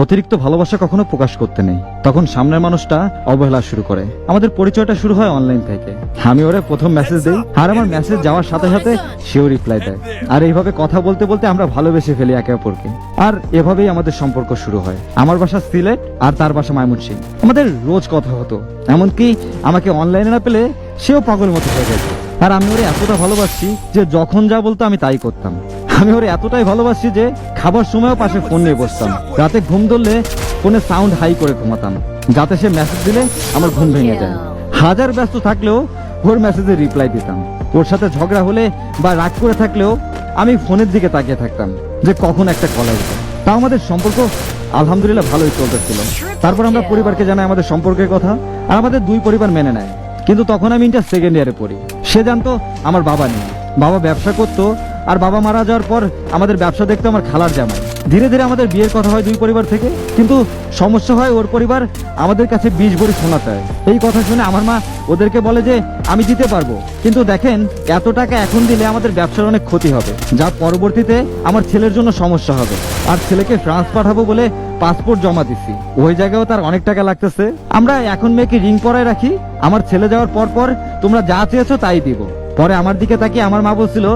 অতিরিক্ত ভালোবাসা কখনো প্রকাশ করতে নেই, তখন সামনের মানুষটা অবহেলা শুরু করে। আমাদের পরিচয়টা শুরু হয় অনলাইন থেকে। আমি ওরে প্রথম মেসেজ দিই, আর আমার মেসেজ যাওয়ার সাথে সাথে সেও রিপ্লাই দেয়। আর এইভাবে কথা বলতে বলতে আমরা ভালোবেসে ফেলি একে অপরকে। আর এভাবেই আমাদের সম্পর্ক শুরু হয়। আমার বাসা সিলেট আর তার বাসা ময়মনসিংহ। আমাদের রোজ কথা হতো, এমনকি আমাকে অনলাইনে না পেলে সেও পাগল মতো হয়ে যেত। আর আমি ওরে এতটা ভালোবাসি যে যখন যা বলতো আমি তাই করতাম। আমি ওরে এতটাই ভালোবাসি যে খাবার সময়ও পাশে ফোন নিয়ে বসতাম। রাতে ঘুম ধরলে ফোনে সাউন্ড হাই করে ঘুমাতাম, যাতে সে মেসেজ দিলে আমার ঘুম ভেঙে যায়। হাজার ব্যস্ত থাকলেও ওর মেসেজে রিপ্লাই দিতাম। ওর সাথে ঝগড়া হলে বা রাগ করে থাকলেও আমি ফোনের দিকে তাকিয়ে থাকতাম যে কখন একটা কল আসবে। তা আমাদের সম্পর্ক আলহামদুলিল্লাহ ভালোই চলতেছিল। তারপর আমরা পরিবারকে জানাই আমাদের সম্পর্কের কথা, আর আমাদের দুই পরিবার মেনে নেয়। কিন্তু তখন আমি ইন্টার সেকেন্ড ইয়ারে পড়ি। সে জানতো আমার বাবা নেই, বাবা ব্যবসা করতো, আর বাবা মারা যাওয়ার পর আমাদের ব্যবসা দেখতো আমার খালার জামাই। ধীরে ধীরে আমাদের বিয়ের কথা হয় দুই পরিবার থেকে, কিন্তু সমস্যা হয় ওর পরিবার আমাদের কাছে 20 ভরি সোনা চায়। এই কথা শুনে আমার মা ওদেরকে বলে যে আমি দিতে পারবো, কিন্তু দেখেন এত টাকা এখন দিলে আমাদের ব্যবসার অনেক ক্ষতি হবে, যা পরবর্তীতে আমার ছেলের জন্য সমস্যা হবে। আর ছেলেকে ফ্রান্স পাঠাবো বলে পাসপোর্ট জমা দিছি, ওই জায়গায়ও তার অনেক টাকা লাগতেছে। আমরা এখন মেয়েকে রিং পরায় রাখি, আমার ছেলে যাওয়ার পর পর তোমরা যা চেয়েছো তাই দিব। পরে আমার দিকে তাকিয়ে আমার মা বলছিল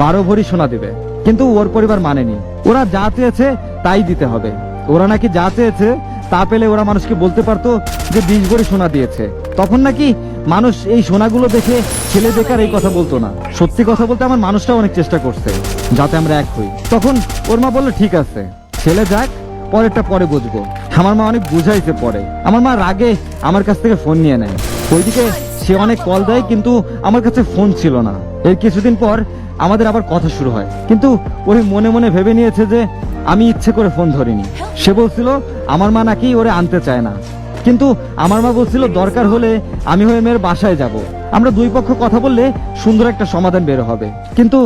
12 ভরি সোনা দিবে, কিন্তু ওর পরিবার মানেনি। ওরা যা চেয়েছে তাই দিতে হবে। ওরা নাকি যা চেয়েছে তা পেলে ওরা মানুষকে বলতে পারতো যে 20 ভরি সোনা দিয়েছে। তখন নাকি মানুষ এই সোনাগুলো দেখে ছেলে বেকার এই কথা বলতো না। সত্যি কথা বলতে আমার মানুষটা অনেক চেষ্টা করছে যাতে আমরা এক হই। তখন ওর মা বললো ঠিক আছে, ছেলে যাক, পরেরটা পরে বুঝবো। আমার মা অনেক বুঝাইছে পরে। আমার মা রাগে আমার কাছ থেকে ফোন নিয়ে নেয়। ওইদিকে সে অনেক কল দেয়, কিন্তু আমার কাছে ফোন ছিল না। এর কিছুদিন পর আমাদের আবার কথা শুরু হয়, কিন্তু ওই মনে মনে ভেবে নিয়েছে যে আমি ইচ্ছে করে ফোন ধরিনি। সে বলছিল আমার মা নাকি ওরে আনতে চায় না, কিন্তু আমার মা বলছিল দরকার হলে আমি হয়ে মেয়ের বাসায় যাব। আমরা দুই পক্ষ কথা বললে সুন্দর একটা সমাধান বের হবে। কিন্তু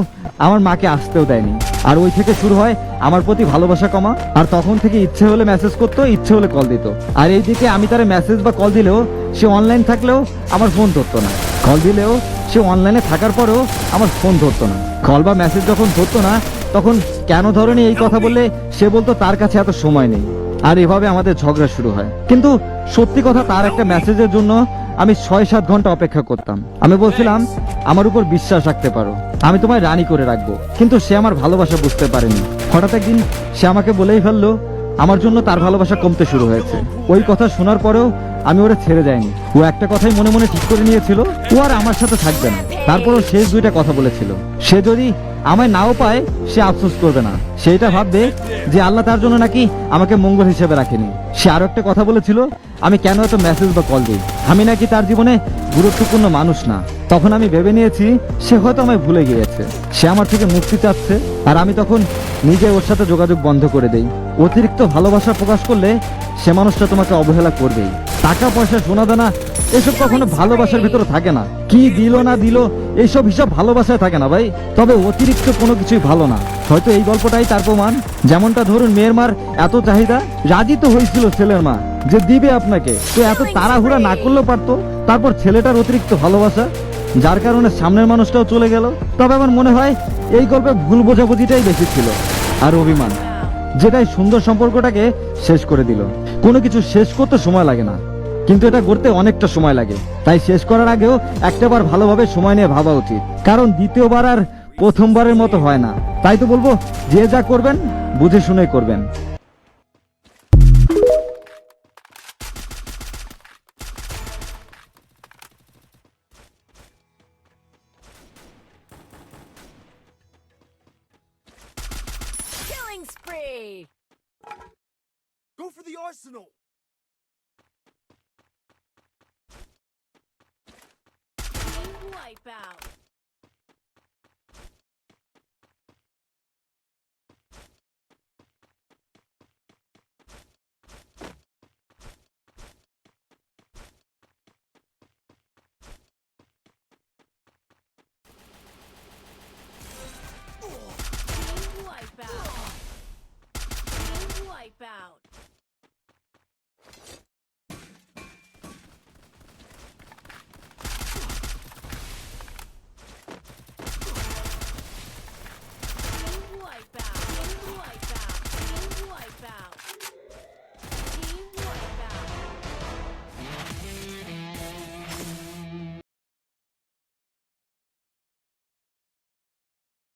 আমার মাকে আসতেও দেয়নি। আর ওই থেকে শুরু হয় আমার প্রতি ভালোবাসা কমা। আর তখন থেকে ইচ্ছে হলে মেসেজ করতো, ইচ্ছে হলে কল দিত। আর এইদিকে আমি তার মেসেজ বা কল দিলেও সে অনলাইন থাকলেও আমার ফোন ধরতো না, কল দিলেও সে অনলাইনে থাকার পরেও আমার ফোন ধরতো না। কল বা মেসেজ যখন ধরতো না তখন কেন ধরেনি এই কথা বললে সে বলতো তার কাছে এত সময় নেই। আর এভাবে আমাদের ঝগড়া শুরু হয়। কিন্তু সত্যি কথা, তার একটা মেসেজের জন্য আমি 6-7 ঘন্টা অপেক্ষা করতাম। আমি বলছিলাম আমার উপর বিশ্বাস রাখতে পারো, আমি তোমায় রানী করে রাখবো। কিন্তু সে আমার ভালোবাসা বুঝতে পারেনি। হঠাৎ একদিন সে আমাকে বলেই ফেললো আমার জন্য তার ভালোবাসা কমতে শুরু হয়েছে। ওই কথা শোনার পরেও আমি ওরে ছেড়ে যাইনি। ও একটা কথাই মনে মনে ঠিক করে নিয়েছিল, ও আর আমার সাথে থাকবে না। তারপরও শেষ 2টা কথা বলেছিল, সে যদি আমায় নাও পায় সে আফসোস করবে না, সেটা ভাববে যে আল্লাহ তার জন্য নাকি আমাকে মঙ্গল হিসেবে রাখেনি। সে আরো একটা কথা বলেছিল আমি কেন এত মেসেজ বা কল দিই, আমি নাকি তার জীবনে গুরুত্বপূর্ণ মানুষ না। তখন আমি ভেবে নিয়েছি সে হয়তো আমায় ভুলে গিয়েছে, সে আমার থেকে মুক্তি চাচ্ছে। আর আমি তখন নিজে ওর সাথে যোগাযোগ বন্ধ করে দেই। অতিরিক্ত ভালোবাসা প্রকাশ করলে সে মানুষটা তোমাকে অবহেলা করবেই। টাকা পয়সা সোনা দানা এসব কখনো ভালোবাসার ভিতরে থাকে না। কি দিল না দিল এইসব হিসাব ভালোবাসায় থাকে না ভাই। তবে অতিরিক্ত কোনো কিছুই ভালো না। হয়তো এই গল্পটাই তার প্রমাণ। যেমনটা ধরুন মেয়ের মার এত চাহিদা, রাজি তো হয়েছিল ছেলের মা যে দিবে আপনাকে, তো এত তাড়াহুড়া না করলেও পারতো। তারপর ছেলেটার অতিরিক্ত ভালোবাসা, যার কারণে সামনের মানুষটাও চলে গেল। তবে আমার মনে হয় এই গল্পে ভুল বোঝাবুঝিটাই বেশি ছিল, আর অভিমান, যেটাই সুন্দর সম্পর্কটাকে শেষ করে দিল। কোনো কিছু শেষ করতে সময় লাগে না, কিন্তু এটা করতে অনেকটা সময় লাগে। তাই শেষ করার আগেও একটাবার ভালোভাবে সময় নিয়ে ভাবা উচিত, কারণ দ্বিতীয়বার আর প্রথমবারের মতো হয় না। তাই তো বলবো যে যা করবেন বুঝে শুনে করবেন। Killing spree! Go for the arsenal! Team wipeout!